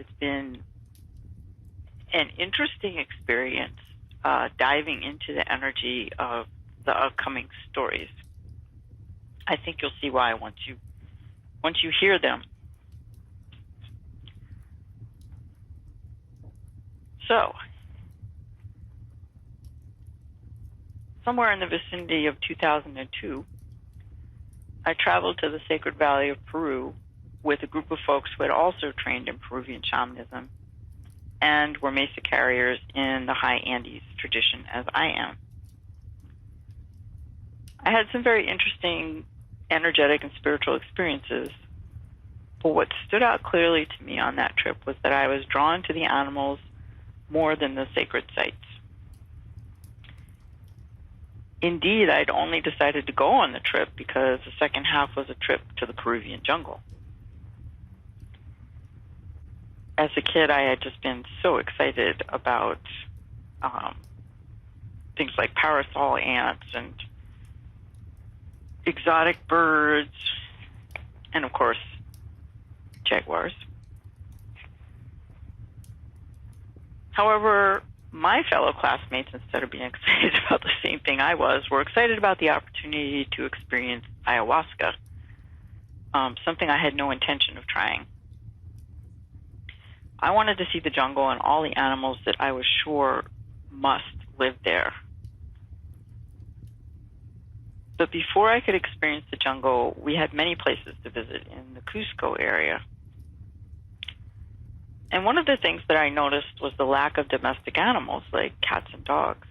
It's been an interesting experience diving into the energy of the upcoming stories. I think you'll see why once you hear them. So, somewhere in the vicinity of 2002, I traveled to the Sacred Valley of Peru with a group of folks who had also trained in Peruvian shamanism and were mesa carriers in the high Andes tradition as I am. I had some very interesting energetic and spiritual experiences, but what stood out clearly to me on that trip was that I was drawn to the animals more than the sacred sites. Indeed, I'd only decided to go on the trip because the second half was a trip to the Peruvian jungle. As a kid, I had just been so excited about things like parasol ants and exotic birds, and of course, jaguars. However, my fellow classmates, instead of being excited about the same thing I was, were excited about the opportunity to experience ayahuasca, something I had no intention of trying. I wanted to see the jungle and all the animals that I was sure must live there. But before I could experience the jungle, we had many places to visit in the Cusco area. And one of the things that I noticed was the lack of domestic animals like cats and dogs.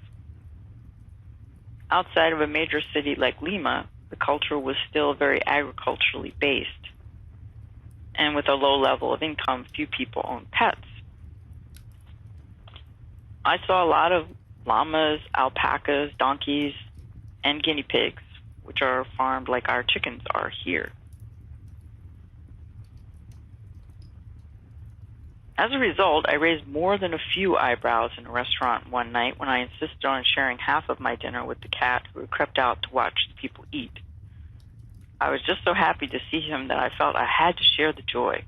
Outside of a major city like Lima, the culture was still very agriculturally based. And with a low level of income, few people owned pets. I saw a lot of llamas, alpacas, donkeys, and guinea pigs, which are farmed like our chickens are here. As a result, I raised more than a few eyebrows in a restaurant one night when I insisted on sharing half of my dinner with the cat who had crept out to watch the people eat. I was just so happy to see him that I felt I had to share the joy.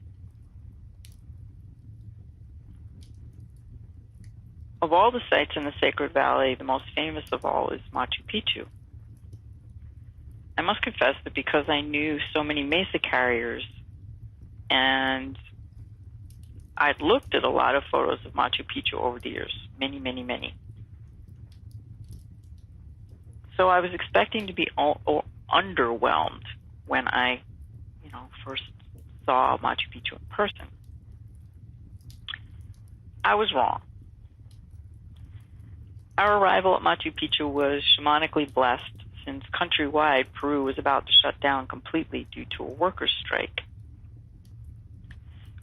Of all the sites in the Sacred Valley, the most famous of all is Machu Picchu. I must confess that because I knew so many mesa carriers and I'd looked at a lot of photos of Machu Picchu over the years, many, many, many. So I was expecting to be underwhelmed when I, first saw Machu Picchu in person. I was wrong. Our arrival at Machu Picchu was shamanically blessed since countrywide Peru was about to shut down completely due to a workers' strike.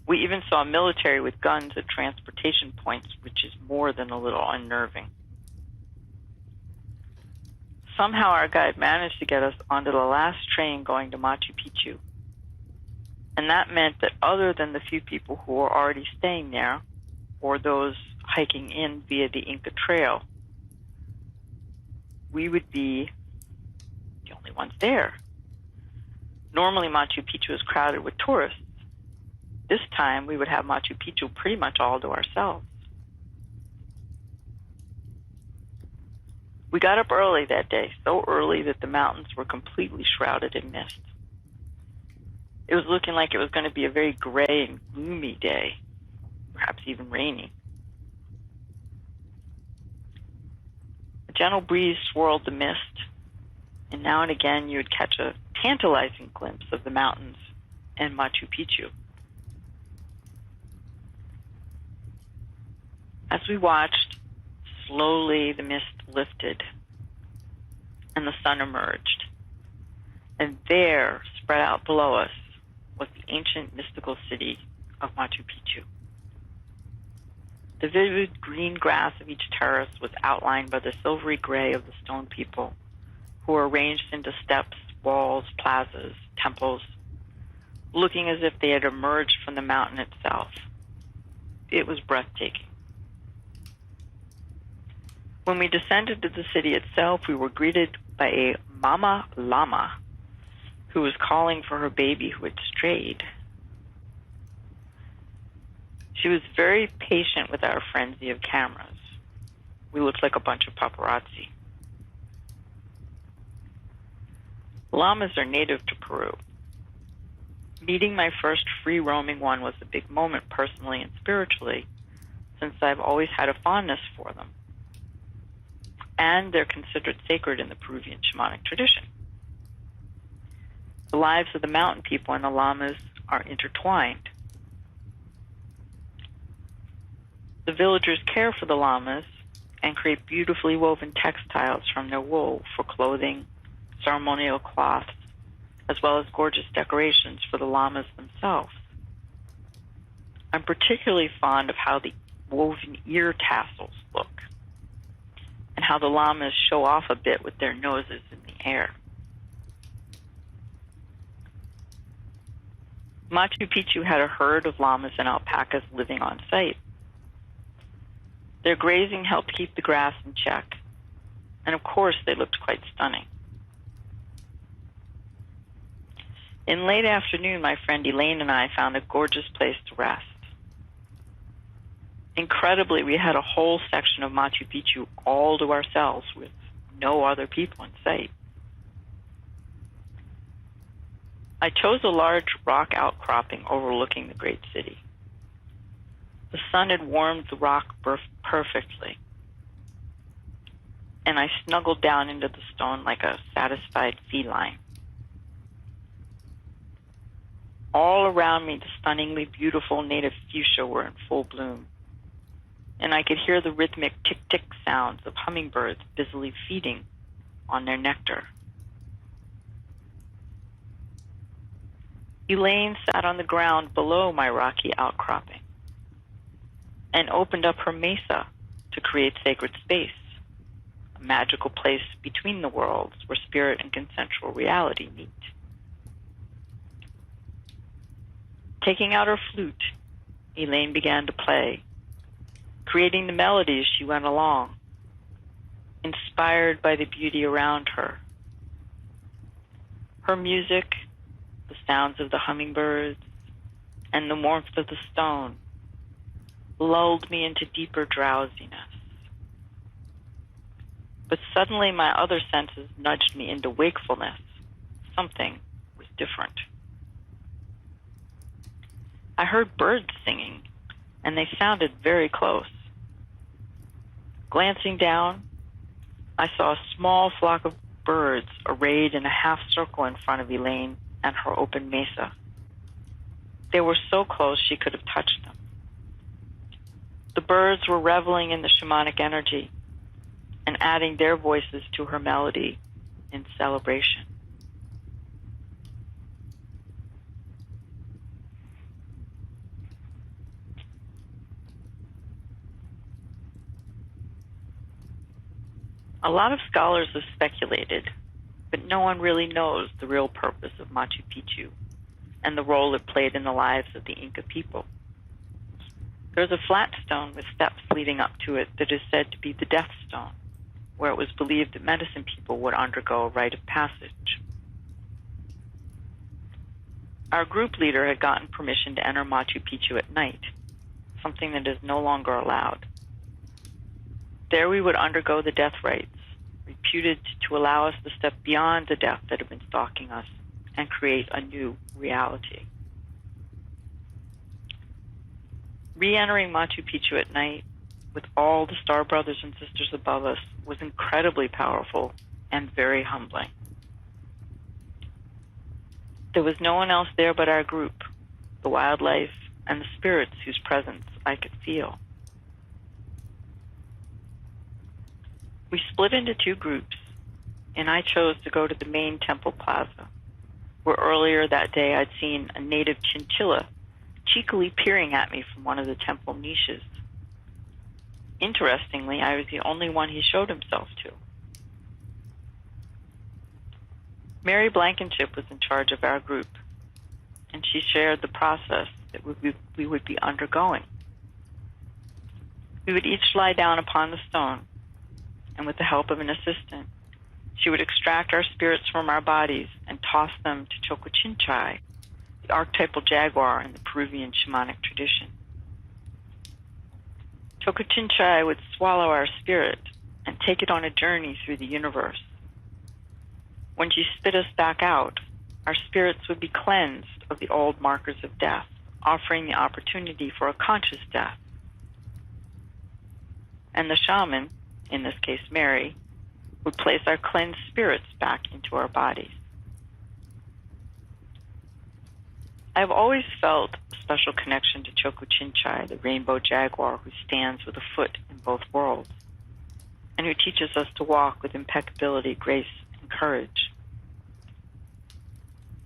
We even saw military with guns at transportation points, which is more than a little unnerving. Somehow our guide managed to get us onto the last train going to Machu Picchu. And that meant that other than the few people who were already staying there, or those hiking in via the Inca Trail, we would be the only ones there. Normally Machu Picchu is crowded with tourists. This time we would have Machu Picchu pretty much all to ourselves. We got up early that day, so early that the mountains were completely shrouded in mist. It was looking like it was going to be a very gray and gloomy day, perhaps even rainy. A gentle breeze swirled the mist, and now and again you would catch a tantalizing glimpse of the mountains and Machu Picchu. As we watched, slowly the mist lifted and the sun emerged. And there, spread out below us, was the ancient mystical city of Machu Picchu. The vivid green grass of each terrace was outlined by the silvery gray of the stone people, who were arranged into steps, walls, plazas, temples, looking as if they had emerged from the mountain itself. It was breathtaking. When we descended to the city itself, we were greeted by a mama llama who was calling for her baby who had strayed. She was very patient with our frenzy of cameras. We looked like a bunch of paparazzi. Llamas are native to Peru. Meeting my first free-roaming one was a big moment personally and spiritually, since I've always had a fondness for them. And they're considered sacred in the Peruvian shamanic tradition. The lives of the mountain people and the llamas are intertwined. The villagers care for the llamas and create beautifully woven textiles from their wool for clothing, ceremonial cloths, as well as gorgeous decorations for the llamas themselves. I'm particularly fond of how the woven ear tassels look and how the llamas show off a bit with their noses in the air. Machu Picchu had a herd of llamas and alpacas living on site. Their grazing helped keep the grass in check, and of course they looked quite stunning. In late afternoon, my friend Elaine and I found a gorgeous place to rest. Incredibly, we had a whole section of Machu Picchu all to ourselves with no other people in sight. I chose a large rock outcropping overlooking the great city. The sun had warmed the rock perfectly, and I snuggled down into the stone like a satisfied feline. All around me, the stunningly beautiful native fuchsia were in full bloom, and I could hear the rhythmic tick-tick sounds of hummingbirds busily feeding on their nectar. Elaine sat on the ground below my rocky outcropping and opened up her mesa to create sacred space, a magical place between the worlds where spirit and consensual reality meet. Taking out her flute, Elaine began to play, creating the melodies she went along, inspired by the beauty around her. Her music, the sounds of the hummingbirds, and the warmth of the stone lulled me into deeper drowsiness. But suddenly my other senses nudged me into wakefulness. Something was different. I heard birds singing, and they sounded very close. Glancing down, I saw a small flock of birds arrayed in a half circle in front of Elaine and her open mesa. They were so close she could have touched them. The birds were reveling in the shamanic energy and adding their voices to her melody in celebration. A lot of scholars have speculated, but no one really knows the real purpose of Machu Picchu and the role it played in the lives of the Inca people. There's a flat stone with steps leading up to it that is said to be the Death Stone, where it was believed that medicine people would undergo a rite of passage. Our group leader had gotten permission to enter Machu Picchu at night, something that is no longer allowed. There we would undergo the death rites, reputed to allow us to step beyond the death that had been stalking us and create a new reality. Re-entering Machu Picchu at night with all the star brothers and sisters above us was incredibly powerful and very humbling. There was no one else there but our group, the wildlife, and the spirits whose presence I could feel. We split into two groups, and I chose to go to the main temple plaza, where earlier that day I'd seen a native chinchilla cheekily peering at me from one of the temple niches. Interestingly, I was the only one he showed himself to. Mary Blankenship was in charge of our group, and she shared the process that we would be undergoing. We would each lie down upon the stone, and with the help of an assistant, she would extract our spirits from our bodies and toss them to Chocochinchay, the archetypal jaguar in the Peruvian shamanic tradition. Chocochinchai would swallow our spirit and take it on a journey through the universe. When she spit us back out, our spirits would be cleansed of the old markers of death, offering the opportunity for a conscious death. And the shaman, in this case Mary, would place our cleansed spirits back into our bodies. I've always felt a special connection to Chocochinchai, the rainbow jaguar who stands with a foot in both worlds, and who teaches us to walk with impeccability, grace, and courage.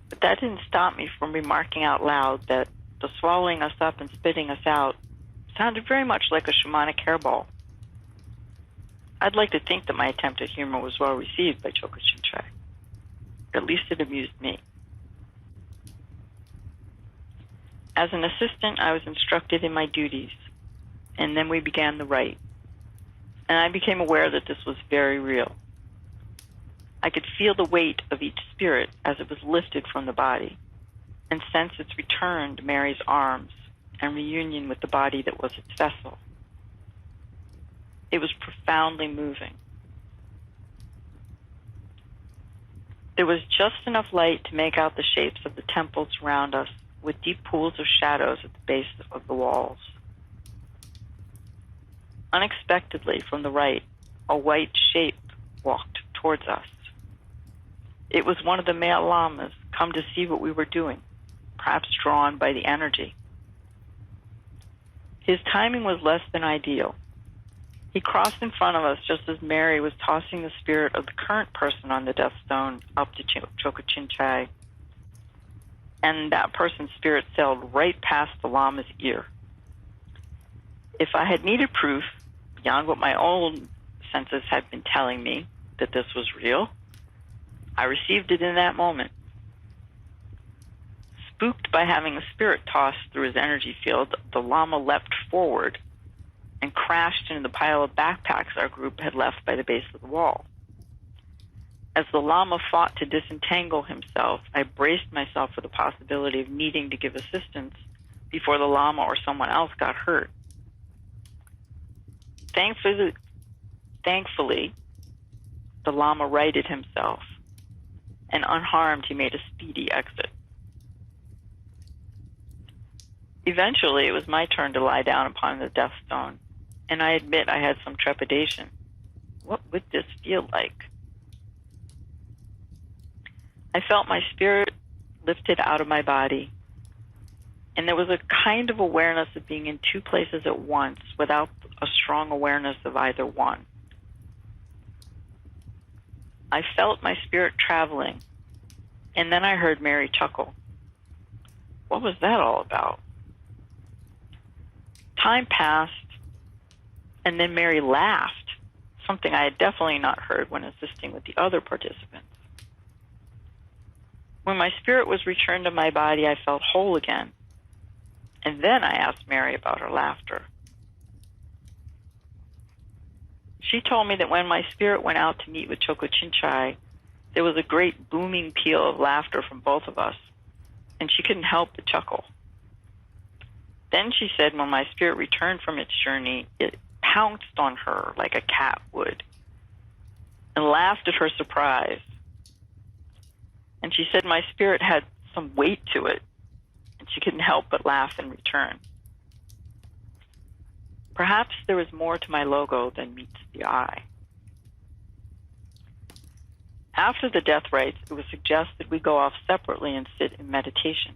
But that didn't stop me from remarking out loud that the swallowing us up and spitting us out sounded very much like a shamanic hairball. I'd like to think that my attempt at humor was well received by Chocochinchai. At least it amused me. As an assistant, I was instructed in my duties, and then we began the rite. And I became aware that this was very real. I could feel the weight of each spirit as it was lifted from the body, and sense its return to Mary's arms and reunion with the body that was its vessel. It was profoundly moving. There was just enough light to make out the shapes of the temples around us, with deep pools of shadows at the base of the walls. Unexpectedly, from the right, a white shape walked towards us. It was one of the male llamas, come to see what we were doing, perhaps drawn by the energy. His timing was less than ideal. He crossed in front of us just as Mary was tossing the spirit of the current person on the death stone up to Chocochinchai, and that person's spirit sailed right past the llama's ear. If I had needed proof, beyond what my own senses had been telling me that this was real, I received it in that moment. Spooked by having a spirit tossed through his energy field, the llama leapt forward and crashed into the pile of backpacks our group had left by the base of the wall. As the llama fought to disentangle himself, I braced myself for the possibility of needing to give assistance before the llama or someone else got hurt. Thankfully, the llama righted himself, and unharmed, he made a speedy exit. Eventually, it was my turn to lie down upon the death stone, and I admit I had some trepidation. What would this feel like? I felt my spirit lifted out of my body, and there was a kind of awareness of being in two places at once without a strong awareness of either one. I felt my spirit traveling, and then I heard Mary chuckle. What was that all about? Time passed, and then Mary laughed, something I had definitely not heard when assisting with the other participants. When my spirit was returned to my body, I felt whole again, and then I asked Mary about her laughter. She told me that when my spirit went out to meet with Chocochinchai, there was a great booming peal of laughter from both of us, and she couldn't help but chuckle. Then she said when my spirit returned from its journey, it pounced on her like a cat would and laughed at her surprise. And she said my spirit had some weight to it, and she couldn't help but laugh in return. Perhaps there was more to my logo than meets the eye. After the death rites, it was suggested we go off separately and sit in meditation.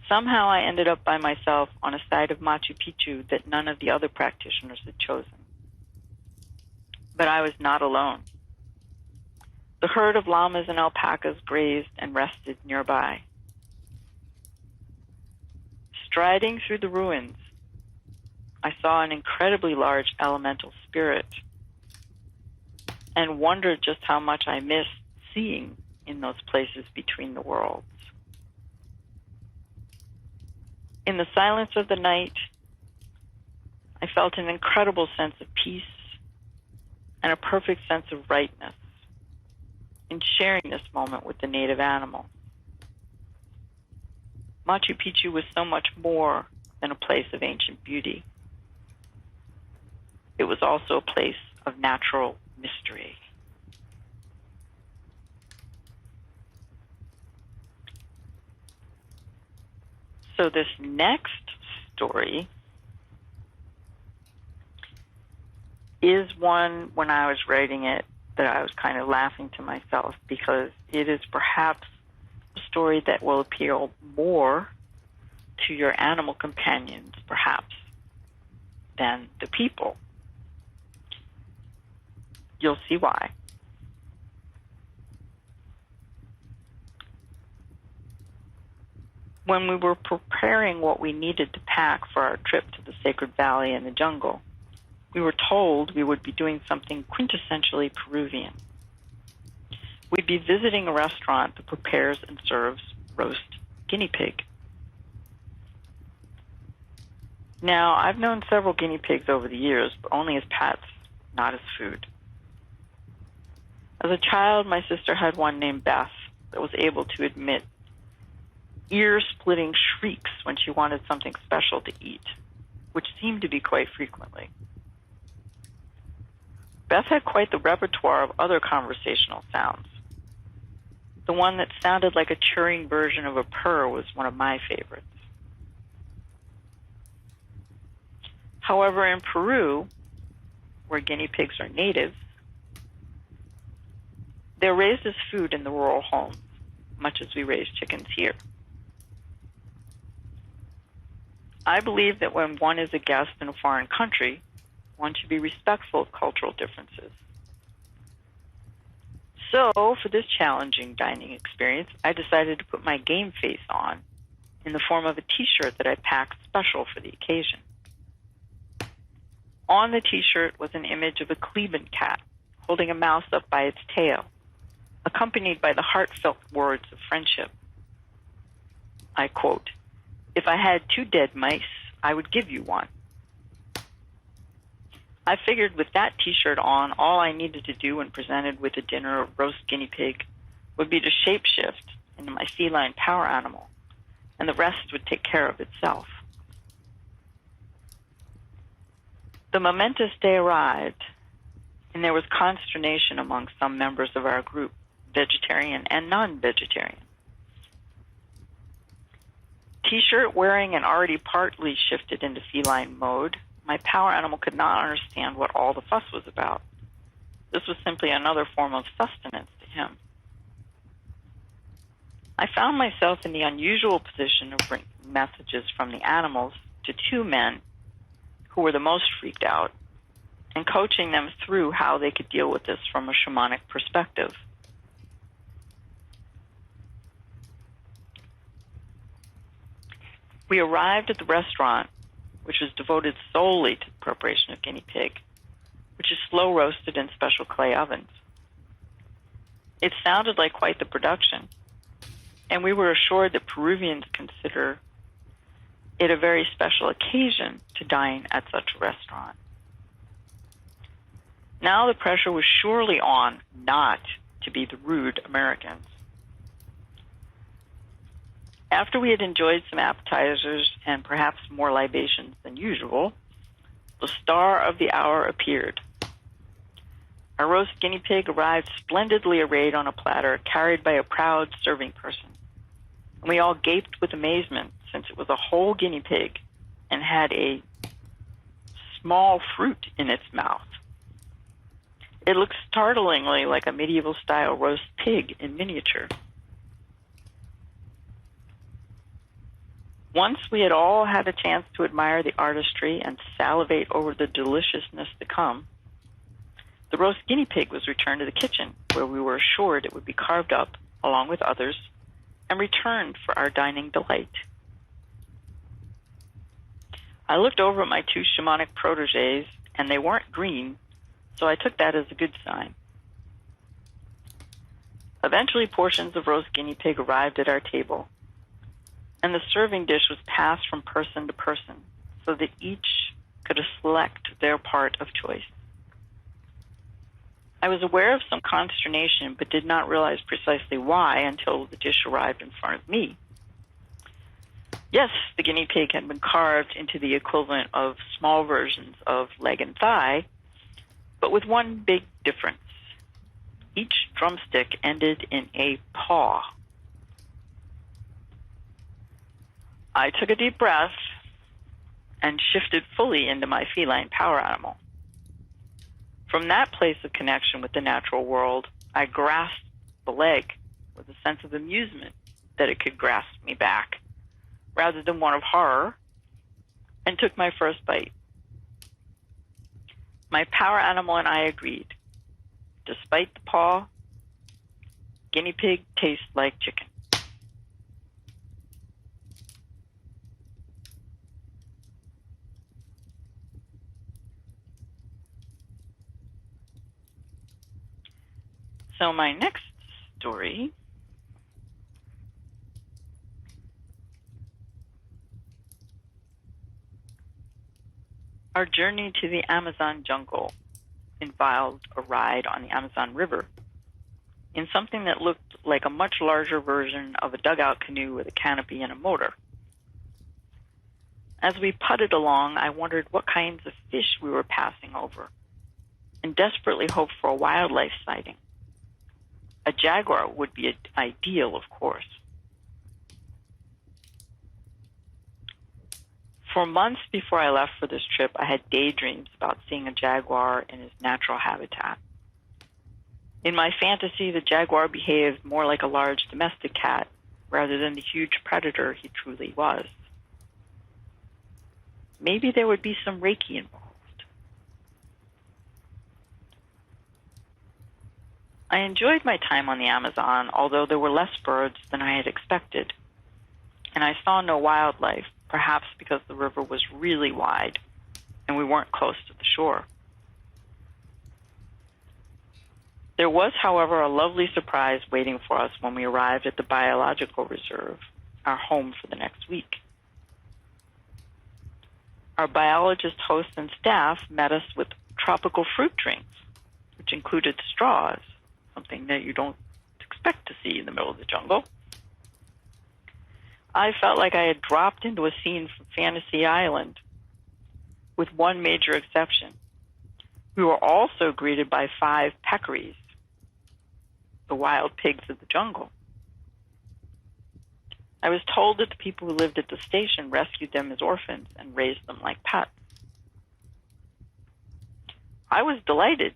Somehow I ended up by myself on a side of Machu Picchu that none of the other practitioners had chosen. But I was not alone. The herd of llamas and alpacas grazed and rested nearby. Striding through the ruins, I saw an incredibly large elemental spirit and wondered just how much I missed seeing in those places between the worlds. In the silence of the night, I felt an incredible sense of peace and a perfect sense of rightness in sharing this moment with the native animal. Machu Picchu was so much more than a place of ancient beauty. it was also a place of natural mystery. So this next story is one, when I was writing it, that I was kind of laughing to myself, because it is perhaps a story that will appeal more to your animal companions, perhaps, than the people. You'll see why. When we were preparing what we needed to pack for our trip to the Sacred Valley and the jungle, we were told we would be doing something quintessentially Peruvian. We'd be visiting a restaurant that prepares and serves roast guinea pig. Now, I've known several guinea pigs over the years, but only as pets, not as food. As a child, my sister had one named Beth that was able to emit ear-splitting shrieks when she wanted something special to eat, which seemed to be quite frequently. Beth had quite the repertoire of other conversational sounds. The one that sounded like a churring version of a purr was one of my favorites. However, in Peru, where guinea pigs are native, they're raised as food in the rural homes, much as we raise chickens here. I believe that when one is a guest in a foreign country, one should be respectful of cultural differences. So, for this challenging dining experience, I decided to put my game face on in the form of a t-shirt that I packed special for the occasion. On the t-shirt was an image of a Cleveland cat holding a mouse up by its tail, accompanied by the heartfelt words of friendship. I quote, "If I had 2 dead mice, I would give you one." I figured with that t-shirt on, all I needed to do when presented with a dinner of roast guinea pig would be to shapeshift into my feline power animal, and the rest would take care of itself. The momentous day arrived, and there was consternation among some members of our group, vegetarian and non-vegetarian. T-shirt wearing and already partly shifted into feline mode, my power animal could not understand what all the fuss was about. This was simply another form of sustenance to him. I found myself in the unusual position of bringing messages from the animals to 2 men who were the most freaked out, and coaching them through how they could deal with this from a shamanic perspective. We arrived at the restaurant, which was devoted solely to the preparation of guinea pig, which is slow roasted in special clay ovens. It sounded like quite the production, and we were assured that Peruvians consider it a very special occasion to dine at such a restaurant. Now the pressure was surely on not to be the rude Americans. After we had enjoyed some appetizers and perhaps more libations than usual, the star of the hour appeared. Our roast guinea pig arrived splendidly arrayed on a platter carried by a proud serving person. And we all gaped with amazement, since it was a whole guinea pig and had a small fruit in its mouth. It looked startlingly like a medieval-style roast pig in miniature. Once we had all had a chance to admire the artistry and salivate over the deliciousness to come, the roast guinea pig was returned to the kitchen, where we were assured it would be carved up, along with others, and returned for our dining delight. I looked over at my 2 shamanic proteges, and they weren't green, so I took that as a good sign. Eventually, portions of roast guinea pig arrived at our table, and the serving dish was passed from person to person so that each could select their part of choice. I was aware of some consternation, but did not realize precisely why until the dish arrived in front of me. Yes, the guinea pig had been carved into the equivalent of small versions of leg and thigh, but with one big difference. Each drumstick ended in a paw. I took a deep breath and shifted fully into my feline power animal. From that place of connection with the natural world, I grasped the leg with a sense of amusement that it could grasp me back, rather than one of horror, and took my first bite. My power animal and I agreed. Despite the paw, guinea pig tastes like chicken. So my next story our journey to the Amazon jungle involved a ride on the Amazon River in something that looked like a much larger version of a dugout canoe with a canopy and a motor. As we putted along, I wondered what kinds of fish we were passing over and desperately hoped for a wildlife sighting. A jaguar would be ideal, of course. For months before I left for this trip, I had daydreams about seeing a jaguar in his natural habitat. In my fantasy, the jaguar behaved more like a large domestic cat rather than the huge predator he truly was. Maybe there would be some Reiki involved. I enjoyed my time on the Amazon, although there were less birds than I had expected, and I saw no wildlife, perhaps because the river was really wide and we weren't close to the shore. There was, however, a lovely surprise waiting for us when we arrived at the biological reserve, our home for the next week. Our biologist hosts and staff met us with tropical fruit drinks, which included straws, something that you don't expect to see in the middle of the jungle. I felt like I had dropped into a scene from Fantasy Island, with one major exception. We were also greeted by 5 peccaries, the wild pigs of the jungle. I was told that the people who lived at the station rescued them as orphans and raised them like pets. I was delighted.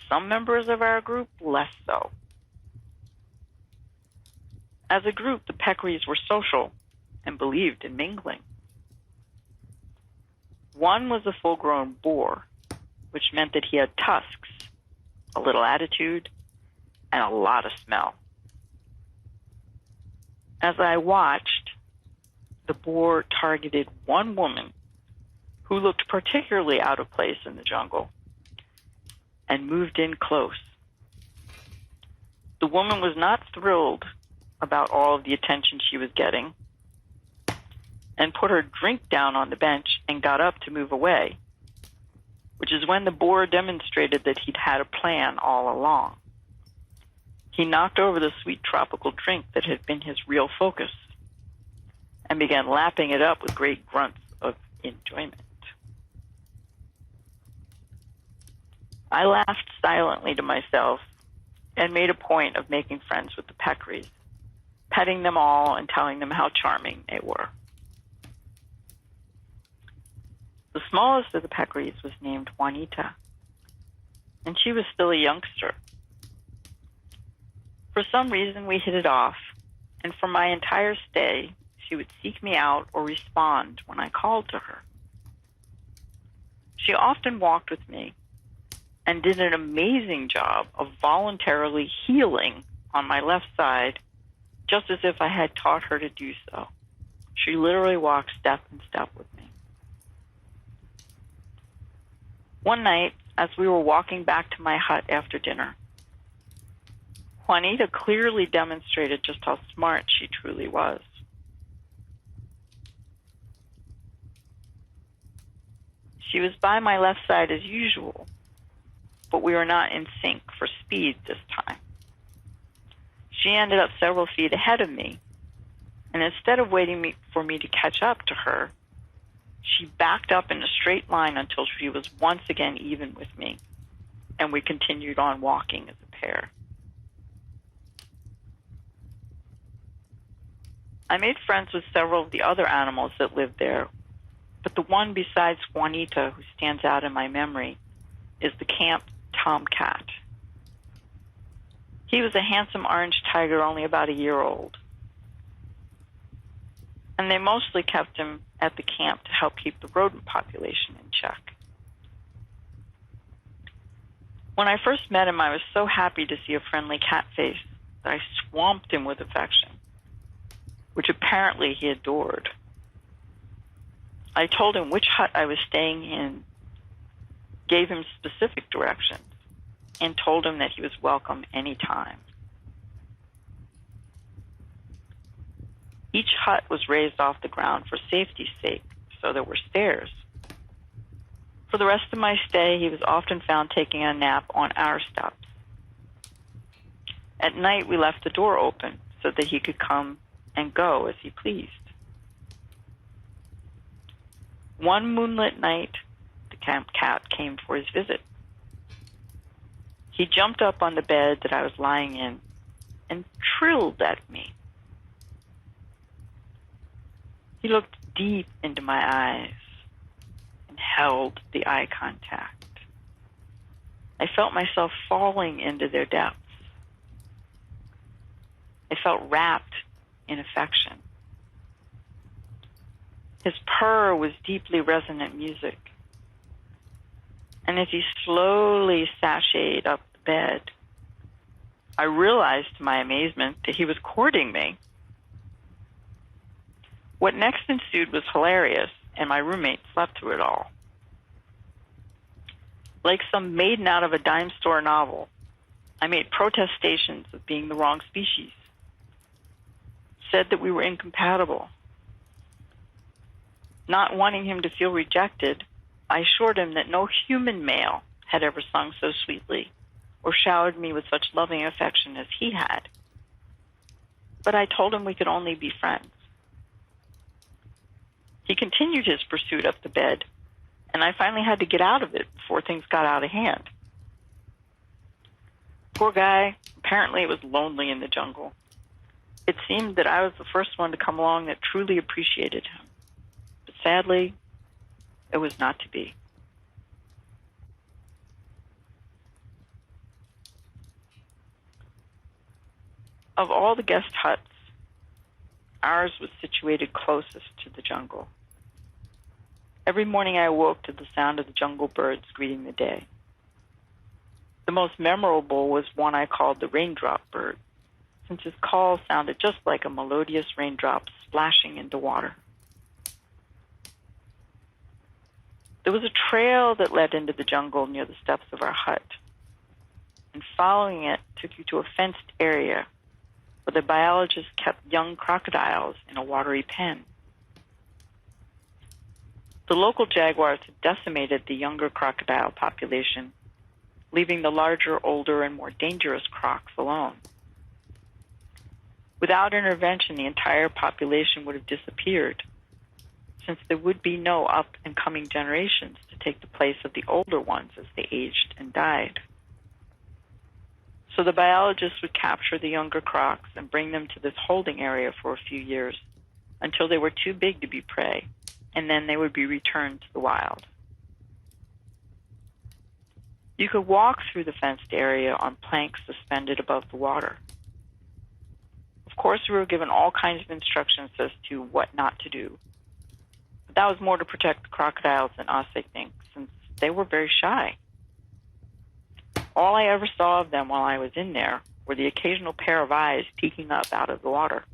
Some members of our group, less so. As a group, the peccaries were social and believed in mingling. One was a full-grown boar, which meant that he had tusks, a little attitude, and a lot of smell. As I watched, the boar targeted one woman who looked particularly out of place in the jungle and moved in close. The woman was not thrilled about all of the attention she was getting and put her drink down on the bench and got up to move away, which is when the boar demonstrated that he'd had a plan all along. He knocked over the sweet tropical drink that had been his real focus and began lapping it up with great grunts of enjoyment. I laughed silently to myself and made a point of making friends with the peccaries, petting them all and telling them how charming they were. The smallest of the peccaries was named Juanita, and she was still a youngster. For some reason, we hit it off, and for my entire stay, she would seek me out or respond when I called to her. She often walked with me and did an amazing job of voluntarily healing on my left side, just as if I had taught her to do so. She literally walked step in step with me. One night, as we were walking back to my hut after dinner, Juanita clearly demonstrated just how smart she truly was. She was by my left side as usual, but we were not in sync for speed this time. She ended up several feet ahead of me, And instead of waiting for me to catch up to her, she backed up in a straight line until she was once again even with me, and we continued on walking as a pair. I made friends with several of the other animals that lived there, but the one besides Juanita who stands out in my memory is the camp tomcat. He was a handsome orange tiger only about a year old, and they mostly kept him at the camp to help keep the rodent population in check. When I first met him, I was so happy to see a friendly cat face that I swamped him with affection, which apparently he adored. I told him which hut I was staying in, gave him specific directions, and told him that he was welcome any time. Each hut was raised off the ground for safety's sake, so there were stairs. For the rest of my stay, he was often found taking a nap on our steps. At night, we left the door open so that he could come and go as he pleased. One moonlit night, the camp cat came for his visit. He jumped up on the bed that I was lying in and trilled at me. He looked deep into my eyes and held the eye contact. I felt myself falling into their depths. I felt wrapped in affection. His purr was deeply resonant music. And as he slowly sashayed up the bed, I realized to my amazement that he was courting me. What next ensued was hilarious, and my roommate slept through it all. Like some maiden out of a dime store novel, I made protestations of being the wrong species, said that we were incompatible. Not wanting him to feel rejected, I assured him that no human male had ever sung so sweetly or showered me with such loving affection as he had. But I told him we could only be friends. He continued his pursuit up the bed, and I finally had to get out of it before things got out of hand. Poor guy, apparently it was lonely in the jungle. It seemed that I was the first one to come along that truly appreciated him. But sadly, it was not to be. Of all the guest huts, ours was situated closest to the jungle. Every morning I awoke to the sound of the jungle birds greeting the day. The most memorable was one I called the raindrop bird, since his call sounded just like a melodious raindrop splashing into water. There was a trail that led into the jungle near the steps of our hut, and following it took you to a fenced area where the biologists kept young crocodiles in a watery pen. The local jaguars had decimated the younger crocodile population, leaving the larger, older, and more dangerous crocs alone. Without intervention, the entire population would have disappeared, since there would be no up-and-coming generations to take the place of the older ones as they aged and died. So the biologists would capture the younger crocs and bring them to this holding area for a few years until they were too big to be prey, and then they would be returned to the wild. You could walk through the fenced area on planks suspended above the water. Of course, we were given all kinds of instructions as to what not to do. But that was more to protect the crocodiles than us, I think, since they were very shy. All I ever saw of them while I was in there were the occasional pair of eyes peeking up out of the water.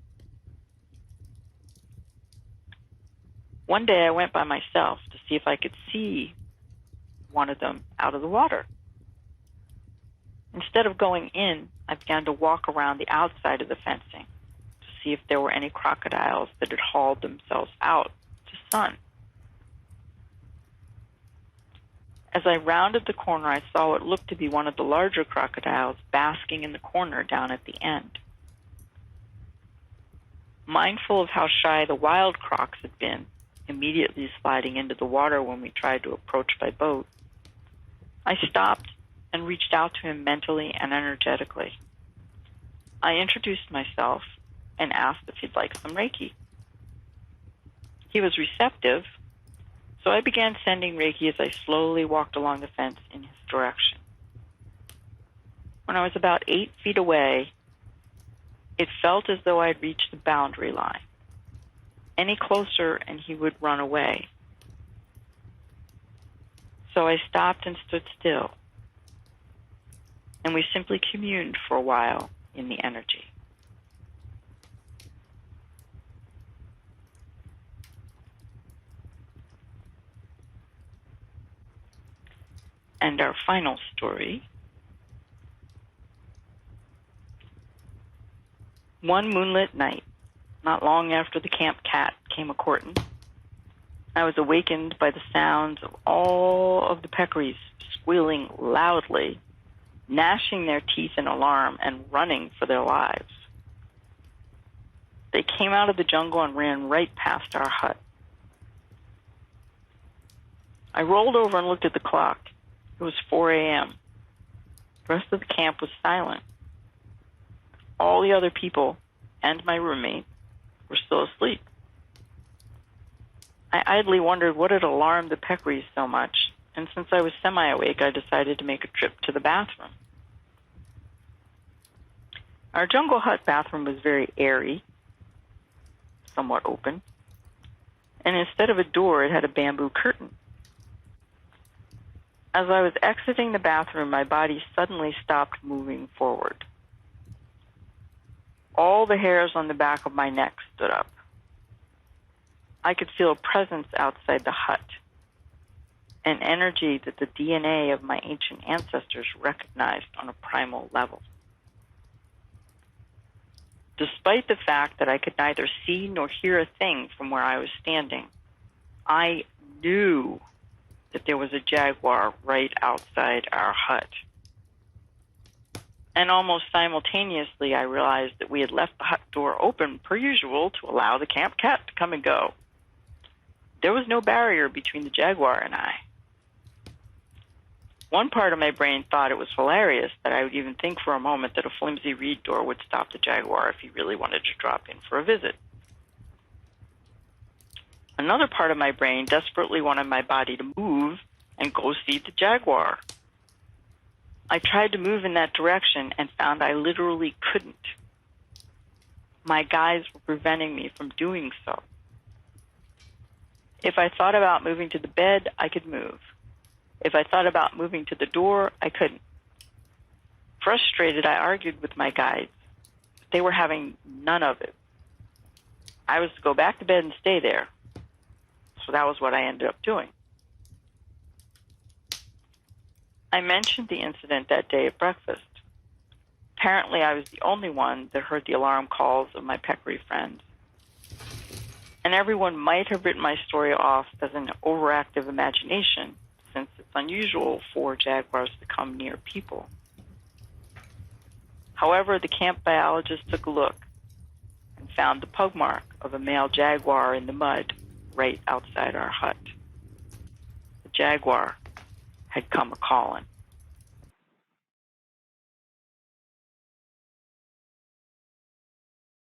One day I went by myself to see if I could see one of them out of the water. Instead of going in, I began to walk around the outside of the fencing to see if there were any crocodiles that had hauled themselves out to sun. As I rounded the corner, I saw what looked to be one of the larger crocodiles basking in the corner down at the end. Mindful of how shy the wild crocs had been, immediately sliding into the water when we tried to approach by boat, I stopped and reached out to him mentally and energetically. I introduced myself and asked if he'd like some Reiki. He was receptive, so I began sending Reiki as I slowly walked along the fence in his direction. When I was about 8 feet away, it felt as though I had reached the boundary line. Any closer and he would run away. So I stopped and stood still, and we simply communed for a while in the energy. And our final story. One moonlit night, not long after the camp cat came a-courtin', I was awakened by the sounds of all of the peccaries squealing loudly, gnashing their teeth in alarm and running for their lives. They came out of the jungle and ran right past our hut. I rolled over and looked at the clock. It was 4 a.m. The rest of the camp was silent. All the other people and my roommate were still asleep. I idly wondered what had alarmed the peccaries so much, and since I was semi-awake, I decided to make a trip to the bathroom. Our jungle hut bathroom was very airy, somewhat open, and instead of a door, it had a bamboo curtain. As I was exiting the bathroom, my body suddenly stopped moving forward. All the hairs on the back of my neck stood up. I could feel a presence outside the hut, an energy that the DNA of my ancient ancestors recognized on a primal level. Despite the fact that I could neither see nor hear a thing from where I was standing, I knew that there was a jaguar right outside our hut. And almost simultaneously, I realized that we had left the hut door open, per usual, to allow the camp cat to come and go. There was no barrier between the jaguar and I. One part of my brain thought it was hilarious that I would even think for a moment that a flimsy reed door would stop the jaguar if he really wanted to drop in for a visit. Another part of my brain desperately wanted my body to move and go see the jaguar. I tried to move in that direction and found I literally couldn't. My guides were preventing me from doing so. If I thought about moving to the bed, I could move. If I thought about moving to the door, I couldn't. Frustrated, I argued with my guides. They were having none of it. I was to go back to bed and stay there. So that was what I ended up doing. I mentioned the incident that day at breakfast. Apparently, I was the only one that heard the alarm calls of my peccary friends. And everyone might have written my story off as an overactive imagination, since it's unusual for jaguars to come near people. However, the camp biologist took a look and found the pug mark of a male jaguar in the mud right outside our hut. The jaguar had come a-Callin'.